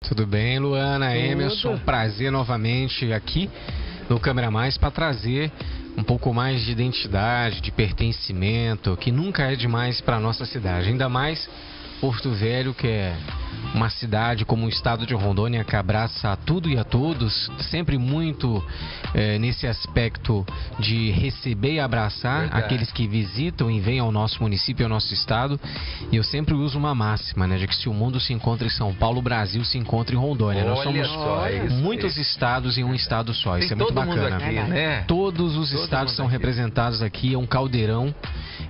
Tudo bem, Luana, Tudo. Emerson, prazer novamente aqui no Câmera Mais para trazer um pouco mais de identidade, de pertencimento, que nunca é demais para nossa cidade, ainda mais Porto Velho, que é uma cidade como o estado de Rondônia que abraça a tudo e a todos, sempre muito nesse aspecto de receber e abraçar aqueles que visitam e vêm ao nosso município, ao nosso estado. E eu sempre uso uma máxima, né, de que se o mundo se encontra em São Paulo, o Brasil se encontra em Rondônia. Nós somos muitos estados em um estado só, isso é muito bacana. Aqui, né? Todos os estados são representados aqui, é um caldeirão,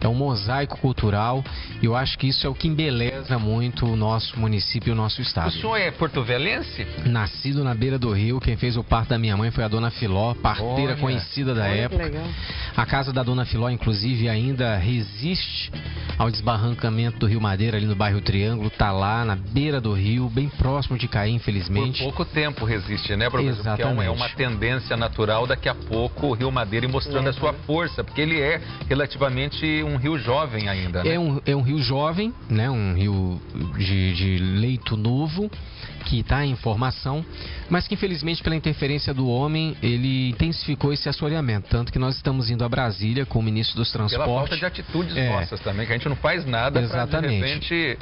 é um mosaico cultural, e eu acho que isso é o que embeleza muito o nosso município e o nosso estado. O senhor é porto-velhense? Nascido na beira do rio, quem fez o parto da minha mãe foi a Dona Filó, parteira conhecida da época. Legal. A casa da Dona Filó, inclusive, ainda resiste ao desbarrancamento do Rio Madeira, ali no bairro Triângulo, tá lá na beira do rio, bem próximo de cair, infelizmente. Por pouco tempo resiste, né, professor? Exatamente. Porque é uma tendência natural, daqui a pouco o Rio Madeira ir mostrando a sua força, porque ele é relativamente um rio jovem ainda, né? É um rio jovem, né? Um rio de leito novo, que está em formação, mas que infelizmente pela interferência do homem, ele intensificou esse assoreamento, tanto que nós estamos indo a Brasília com o ministro dos Transportes. Pela falta de atitudes nossas também, que a gente não faz nada para de repente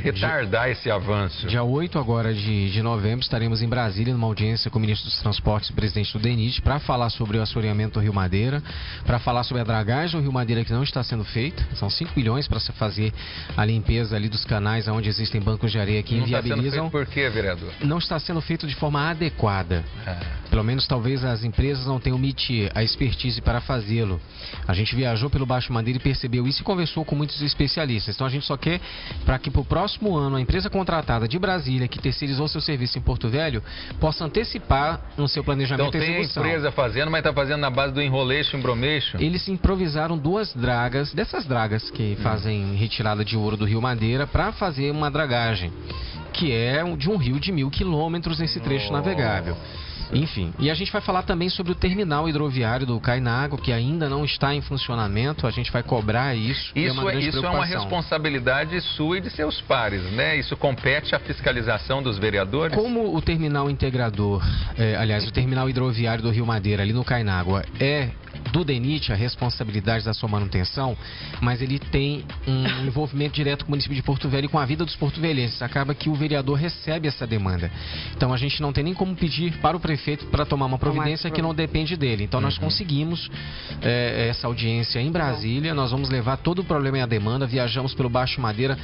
retardar esse avanço. Dia 8 agora de novembro estaremos em Brasília numa audiência com o ministro dos Transportes e o presidente do DENIT para falar sobre o assoreamento do Rio Madeira, para falar sobre a dragagem do Rio Madeira que não está sendo feita. São 5 bilhões para se fazer a limpeza ali dos canais onde existem bancos de areia que inviabilizam. Por quê, vereador? Não está sendo feito de forma adequada. Pelo menos talvez as empresas não tenham a expertise para fazê-lo. A gente viajou pelo Baixo Madeira e percebeu isso e conversou com muitos especialistas. Então a gente só quer para que para o próximo ano a empresa contratada de Brasília, que terceirizou seu serviço em Porto Velho, possa antecipar no seu planejamento e execução. Então tem empresa fazendo, mas está fazendo na base do enroleixo, embromeixo? Eles improvisaram 2 dragas, dessas dragas que fazem retirada de ouro do Rio Madeira, para fazer uma dragagem, que é de um rio de 1.000 quilômetros nesse trecho navegável. Enfim, e a gente vai falar também sobre o terminal hidroviário do Cainago, que ainda não está em funcionamento. A gente vai cobrar isso. Isso é uma responsabilidade sua e de seus pares, né? Isso compete à fiscalização dos vereadores? Como o terminal integrador, o terminal hidroviário do Rio Madeira, ali no Cainago, é do DENIT a responsabilidade da sua manutenção, mas ele tem um envolvimento direto com o município de Porto Velho e com a vida dos porto-velhenses. Acaba que o vereador recebe essa demanda. Então a gente não tem nem como pedir para o prefeito para tomar uma providência que não depende dele. Então nós conseguimos essa audiência em Brasília, nós vamos levar todo o problema e a demanda, viajamos pelo Baixo Madeira,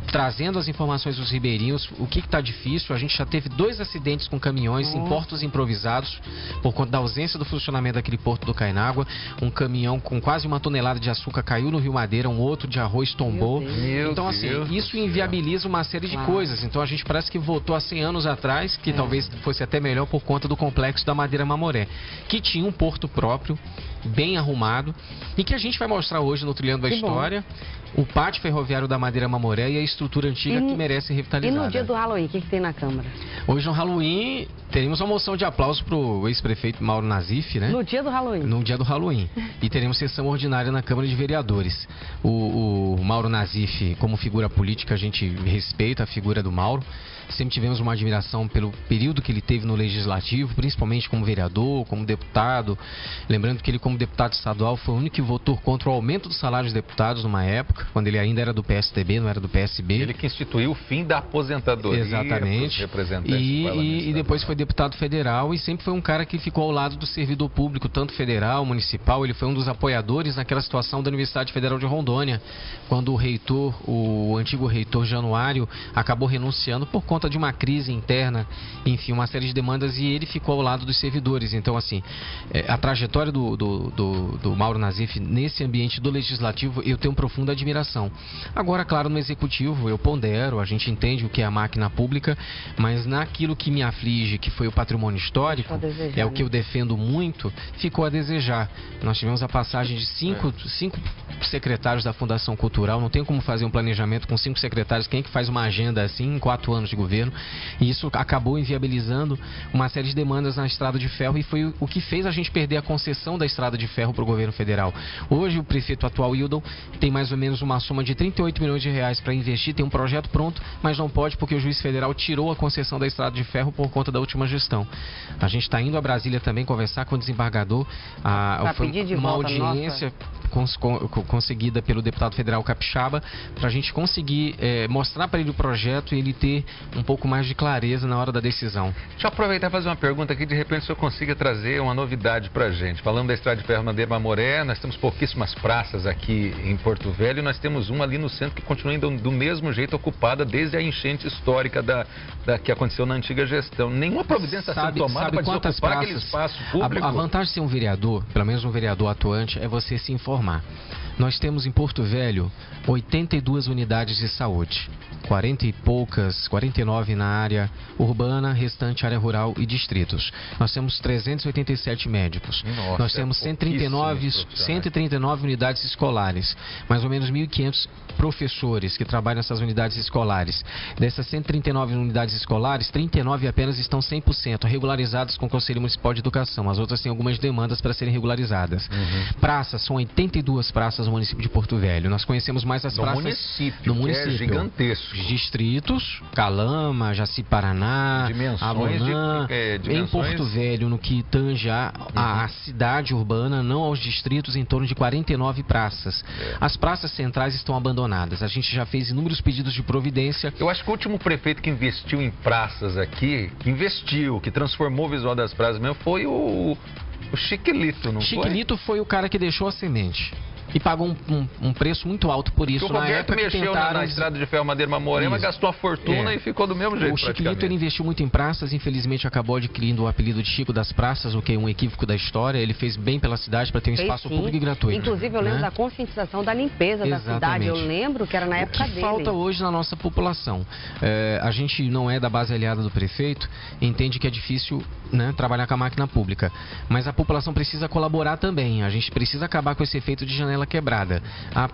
trazendo as informações dos ribeirinhos, o que está difícil. A gente já teve 2 acidentes com caminhões em portos improvisados, por conta da ausência do funcionamento daquele porto do Cainago. Um caminhão com quase 1 tonelada de açúcar caiu no Rio Madeira, um outro de arroz tombou. Então assim, isso inviabiliza uma série de coisas. Então a gente parece que voltou há 100 anos atrás, que talvez fosse até melhor por conta do complexo da Madeira Mamoré, que tinha um porto próprio, bem arrumado, e que a gente vai mostrar hoje no Trilhando a História. O pátio ferroviário da Madeira Mamoré e a estrutura antiga que merece ser revitalizada. E no dia do Halloween, o que tem na Câmara? Hoje no Halloween, teremos uma moção de aplauso para o ex-prefeito Mauro Nazif, né? No dia do Halloween? No dia do Halloween. E teremos sessão ordinária na Câmara de Vereadores. O Mauro Nazif, como figura política, a gente respeita a figura do Mauro. Sempre tivemos uma admiração pelo período que ele teve no Legislativo, principalmente como vereador, como deputado. Lembrando que ele, como deputado estadual, foi o único que votou contra o aumento do salário dos deputados numa época, quando ele ainda era do PSDB, não era do PSB. Ele que instituiu o fim da aposentadoria. Exatamente. Representantes e depois foi deputado federal e sempre foi um cara que ficou ao lado do servidor público, tanto federal, municipal. Ele foi um dos apoiadores naquela situação da Universidade Federal de Rondônia, quando o reitor, o antigo reitor Januário, acabou renunciando por conta de uma crise interna, enfim, uma série de demandas, e ele ficou ao lado dos servidores. Então, assim, a trajetória do Mauro Nazif nesse ambiente do Legislativo, eu tenho profunda admiração. Agora, claro, no Executivo, eu pondero, a gente entende o que é a máquina pública, mas naquilo que me aflige, que foi o patrimônio histórico, o que eu defendo muito, ficou a desejar. Nós tivemos a passagem de cinco secretários da Fundação Cultural, não tem como fazer um planejamento com 5 secretários. Quem é que faz uma agenda assim em 4 anos de governo? governo, e isso acabou inviabilizando uma série de demandas na estrada de ferro, e foi o que fez a gente perder a concessão da estrada de ferro para o governo federal. Hoje o prefeito atual, Hildon, tem mais ou menos uma soma de 38 milhões de reais para investir, tem um projeto pronto, mas não pode porque o juiz federal tirou a concessão da estrada de ferro por conta da última gestão. A gente está indo a Brasília também conversar com o desembargador, foi uma audiência conseguida pelo deputado federal Capixaba, para a gente conseguir mostrar para ele o projeto e ele ter um pouco mais de clareza na hora da decisão. Deixa eu aproveitar e fazer uma pergunta aqui, de repente o senhor consiga trazer uma novidade para a gente. Falando da estrada de ferro Madeira Mamoré, nós temos pouquíssimas praças aqui em Porto Velho, e nós temos uma ali no centro que continua ainda do mesmo jeito ocupada desde a enchente histórica que aconteceu na antiga gestão. Nenhuma providência está sendo tomada para desocupar aquele espaço público. A vantagem de ser um vereador, pelo menos um vereador atuante, é você se informar. Nós temos em Porto Velho 82 unidades de saúde, 49 na área urbana, restante área rural e distritos. Nós temos 387 médicos. Nossa, nós temos 139 unidades escolares, mais ou menos 1.500 professores que trabalham nessas unidades escolares. Dessas 139 unidades escolares, 39 apenas estão 100% regularizadas com o Conselho Municipal de Educação. As outras têm algumas demandas para serem regularizadas. Praças, são 82 praças no município de Porto Velho. Nós conhecemos mais as praças do município. É gigantesco. Distritos, Calama, Jaci-Paraná, Abunã, em Porto Velho, no que tange a cidade urbana, não aos distritos, em torno de 49 praças. As praças centrais estão abandonadas. A gente já fez inúmeros pedidos de providência. Eu acho que o último prefeito que investiu em praças aqui, que transformou o visual das praças mesmo, foi o Chiquilito, não foi? Chiquilito foi o cara que deixou a semente. E pagou um preço muito alto por isso. O Roberto mexeu na estrada de ferro Madeira Mamoré, mas gastou a fortuna e ficou do mesmo jeito. O Chiquilito, ele investiu muito em praças, infelizmente acabou adquirindo o apelido de Chico das Praças, o que é um equívoco da história. Ele fez bem pela cidade para ter um espaço público e gratuito. Inclusive eu lembro da conscientização da limpeza da cidade. Eu lembro que era na época dele. Falta hoje na nossa população. A gente não é da base aliada do prefeito, entende que é difícil, né, trabalhar com a máquina pública. Mas a população precisa colaborar também. A gente precisa acabar com esse efeito de janela quebrada.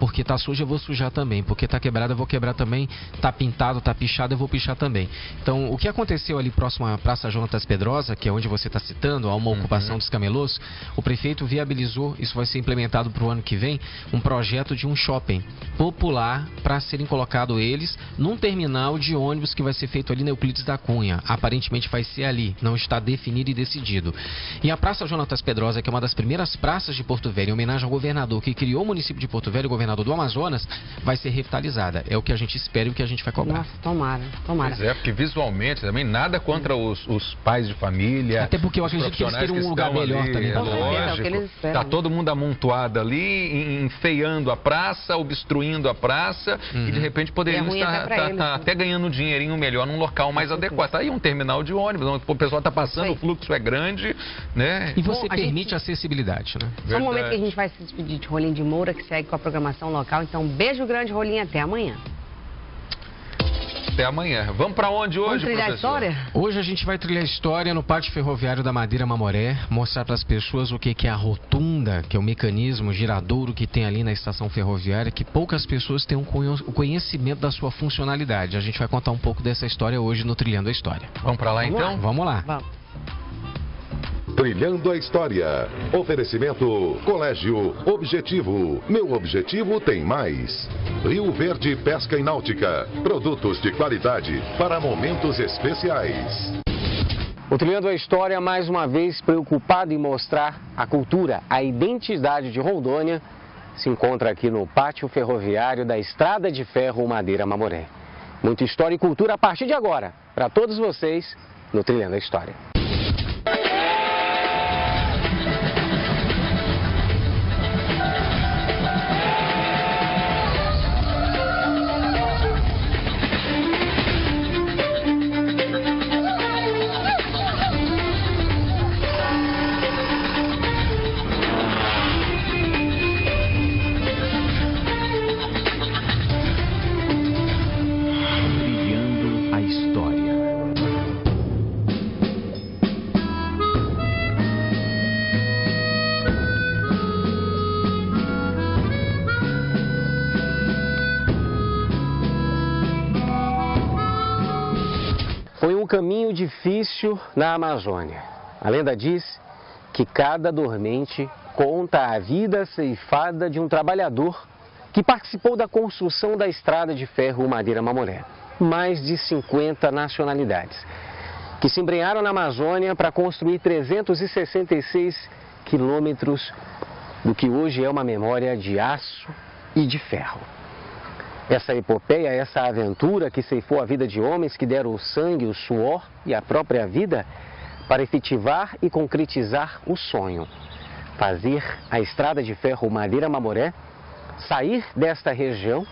Porque tá suja, eu vou sujar também. Porque tá quebrada, eu vou quebrar também. Tá pintado, tá pichado, eu vou pichar também. Então, o que aconteceu ali próximo à Praça Jonatas Pedrosa, que é onde você está citando, há uma ocupação dos camelôs, o prefeito viabilizou, isso vai ser implementado para o ano que vem, um projeto de um shopping popular para serem colocados eles num terminal de ônibus que vai ser feito ali na Euclides da Cunha. Aparentemente vai ser ali, não está definido e decidido. E a Praça Jonatas Pedrosa, que é uma das primeiras praças de Porto Velho, em homenagem ao governador que criou o município de Porto Velho, o governador do Amazonas, vai ser revitalizada. É o que a gente espera e o que a gente vai cobrar. Nossa, tomara. Pois é, porque visualmente também nada contra os pais de família. Até porque eu acredito que eles querem um lugar melhor ali, também. Lógico. Tá todo mundo amontoado ali, enfeiando a praça, obstruindo a praça, e de repente poderiam estar até ganhando um dinheirinho melhor num local mais adequado. Tá aí um terminal de ônibus, onde o pessoal tá passando, o fluxo é grande, né? E você permite acessibilidade, né? Só um momento que a gente vai se despedir de Rolim de Moura, que segue com a programação local. Então, beijo grande, Rolim, até amanhã. Até amanhã. Vamos para onde hoje, trilhar professor? A história? Hoje a gente vai trilhar a história no Pátio Ferroviário da Madeira Mamoré, mostrar para as pessoas o que é a rotunda, que é o mecanismo giradouro que tem ali na estação ferroviária, que poucas pessoas têm o conhecimento da sua funcionalidade. A gente vai contar um pouco dessa história hoje no Trilhando a História. Vamos para lá então? Vamos lá. Vamos. Trilhando a História. Oferecimento Colégio Objetivo. Meu objetivo tem mais. Rio Verde Pesca e Náutica. Produtos de qualidade para momentos especiais. O Trilhando a História, mais uma vez preocupado em mostrar a cultura, a identidade de Rondônia, se encontra aqui no Pátio Ferroviário da Estrada de Ferro Madeira Mamoré. Muita história e cultura a partir de agora, para todos vocês, no Trilhando a História. caminho difícil na Amazônia. A lenda diz que cada dormente conta a vida ceifada de um trabalhador que participou da construção da estrada de ferro Madeira-Mamoré. Mais de 50 nacionalidades que se embrenharam na Amazônia para construir 366 quilômetros do que hoje é uma memória de aço e de ferro. Essa epopeia, essa aventura que ceifou a vida de homens que deram o sangue, o suor e a própria vida para efetivar e concretizar o sonho. Fazer a estrada de ferro Madeira-Mamoré sair desta região,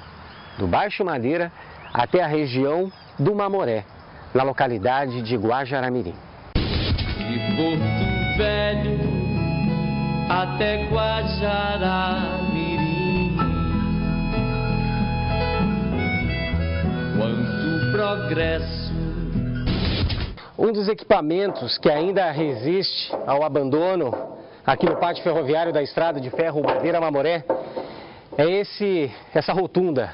do Baixo Madeira, até a região do Mamoré, na localidade de Guajará-Mirim. De Porto Velho até Guajará-Mirim, quanto progresso. Um dos equipamentos que ainda resiste ao abandono aqui no pátio ferroviário da estrada de ferro Madeira-Mamoré é essa rotunda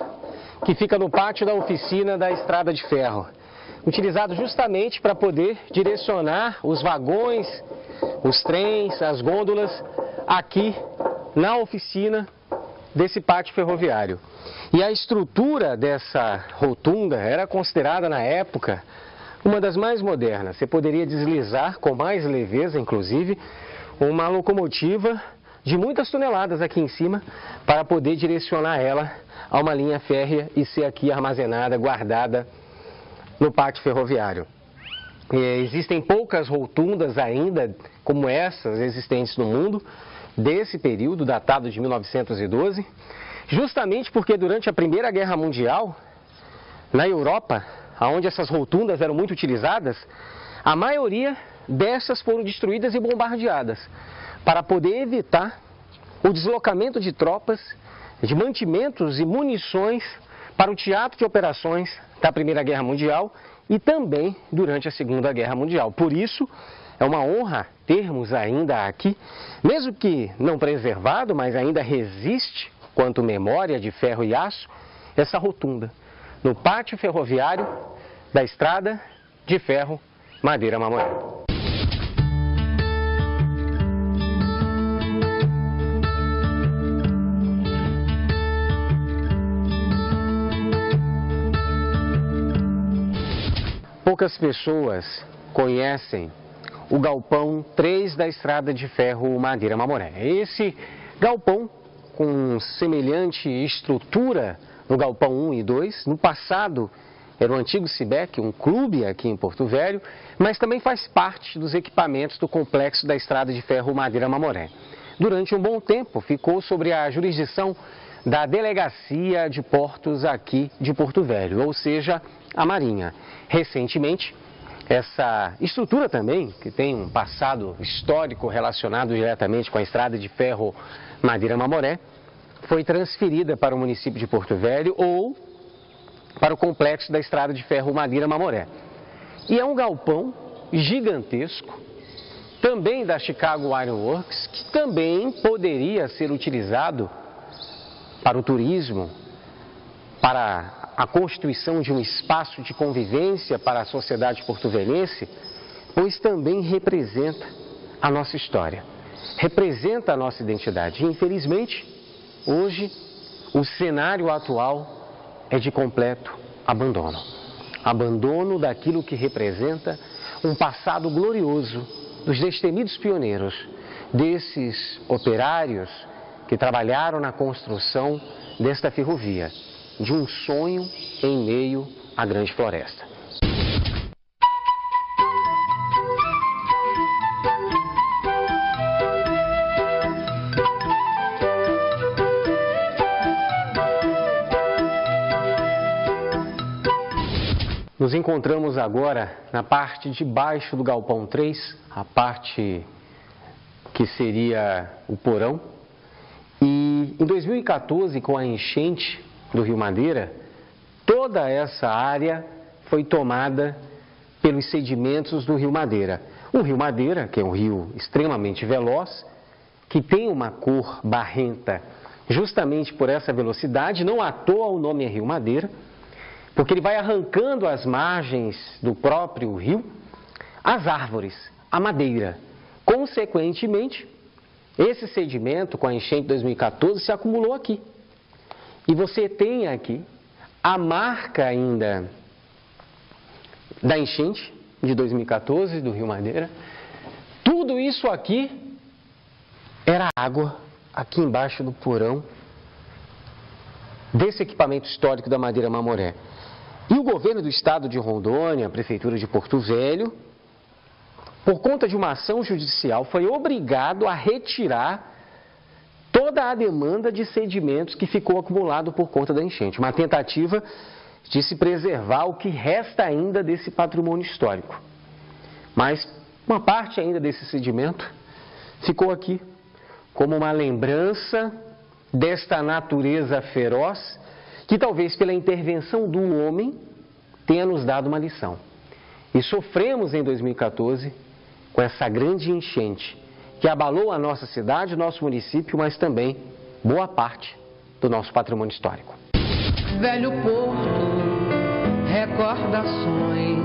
que fica no pátio da oficina da estrada de ferro, utilizado justamente para poder direcionar os vagões, os trens, as gôndolas aqui na oficina desse pátio ferroviário. E a estrutura dessa rotunda era considerada na época uma das mais modernas. Você poderia deslizar com mais leveza, inclusive, uma locomotiva de muitas toneladas aqui em cima para poder direcionar ela a uma linha férrea e ser aqui armazenada, guardada no pátio ferroviário. Existem poucas rotundas ainda como essas existentes no mundo, desse período datado de 1912, justamente porque durante a Primeira Guerra Mundial, na Europa, onde essas rotundas eram muito utilizadas, a maioria dessas foram destruídas e bombardeadas, para poder evitar o deslocamento de tropas, de mantimentos e munições para o teatro de operações da Primeira Guerra Mundial e também durante a Segunda Guerra Mundial. Por isso, é uma honra termos ainda aqui, mesmo que não preservado, mas ainda resiste, quanto memória de ferro e aço, essa rotunda, no pátio ferroviário da estrada de ferro Madeira-Mamoré. Poucas pessoas conhecem o galpão 3 da estrada de ferro Madeira-Mamoré. Esse galpão, com semelhante estrutura no galpão 1 e 2, no passado era o antigo Cibec, um clube aqui em Porto Velho, mas também faz parte dos equipamentos do complexo da estrada de ferro Madeira-Mamoré. Durante um bom tempo ficou sob a jurisdição da Delegacia de Portos aqui de Porto Velho, ou seja, a Marinha. Recentemente, essa estrutura também, que tem um passado histórico relacionado diretamente com a estrada de ferro Madeira-Mamoré, foi transferida para o município de Porto Velho ou para o complexo da estrada de ferro Madeira-Mamoré. E é um galpão gigantesco, também da Chicago Iron Works, que também poderia ser utilizado para o turismo, para a constituição de um espaço de convivência para a sociedade porto-velhense, pois também representa a nossa história, representa a nossa identidade. E, infelizmente, hoje, o cenário atual é de completo abandono. Abandono daquilo que representa um passado glorioso dos destemidos pioneiros, desses operários que trabalharam na construção desta ferrovia, de um sonho em meio à grande floresta. Nos encontramos agora na parte de baixo do galpão 3, a parte que seria o porão. E em 2014, com a enchente do Rio Madeira, toda essa área foi tomada pelos sedimentos do Rio Madeira. O Rio Madeira, que é um rio extremamente veloz, que tem uma cor barrenta justamente por essa velocidade, não à toa o nome é Rio Madeira, porque ele vai arrancando as margens do próprio rio, as árvores, a madeira. Consequentemente, esse sedimento com a enchente de 2014 se acumulou aqui. E você tem aqui a marca ainda da enchente de 2014 do Rio Madeira. Tudo isso aqui era água aqui embaixo do porão desse equipamento histórico da Madeira Mamoré. E o governo do estado de Rondônia, a prefeitura de Porto Velho, por conta de uma ação judicial, foi obrigado a retirar toda a demanda de sedimentos que ficou acumulado por conta da enchente. Uma tentativa de se preservar o que resta ainda desse patrimônio histórico. Mas uma parte ainda desse sedimento ficou aqui como uma lembrança desta natureza feroz que talvez pela intervenção do homem tenha nos dado uma lição. E sofremos em 2014 com essa grande enchente que abalou a nossa cidade, o nosso município, mas também boa parte do nosso patrimônio histórico. Velho porto, recordações,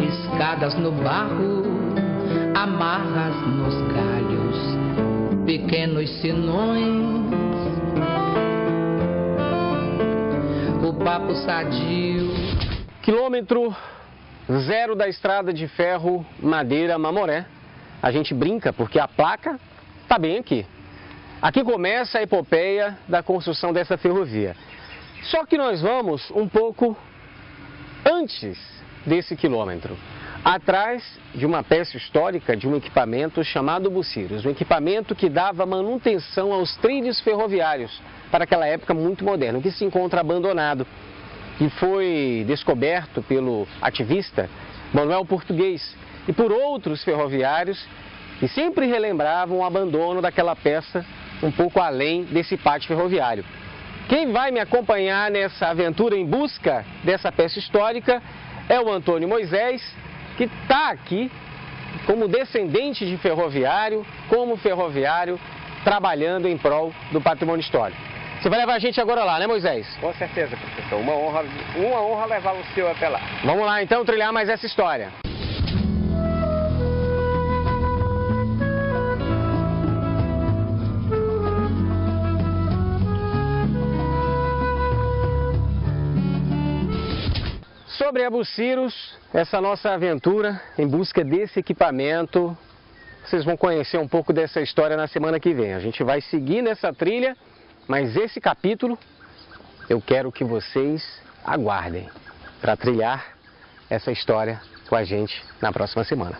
escadas no barro, amarras nos galhos, pequenos sinões, o papo sadio. Quilômetro 0 da estrada de ferro Madeira Mamoré. A gente brinca porque a placa está bem aqui. Aqui começa a epopeia da construção dessa ferrovia. Só que nós vamos um pouco antes desse quilômetro, atrás de uma peça histórica de um equipamento chamado Buciros, um equipamento que dava manutenção aos trilhos ferroviários para aquela época muito moderna, que se encontra abandonado. E foi descoberto pelo ativista Manuel Português e por outros ferroviários que sempre relembravam o abandono daquela peça um pouco além desse pátio ferroviário. Quem vai me acompanhar nessa aventura em busca dessa peça histórica é o Antônio Moisés, que está aqui como descendente de ferroviário, como ferroviário, trabalhando em prol do patrimônio histórico. Você vai levar a gente agora lá, né, Moisés? Com certeza, professor. Uma honra levar o senhor até lá. Vamos lá, então, trilhar mais essa história. Sobre a Buciros, essa nossa aventura em busca desse equipamento, vocês vão conhecer um pouco dessa história na semana que vem. A gente vai seguir nessa trilha, mas esse capítulo eu quero que vocês aguardem para trilhar essa história com a gente na próxima semana.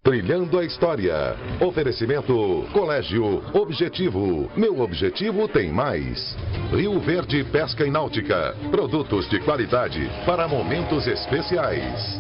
Trilhando a História. Oferecimento Colégio Objetivo. Meu Objetivo tem mais. Rio Verde Pesca e Náutica. Produtos de qualidade para momentos especiais.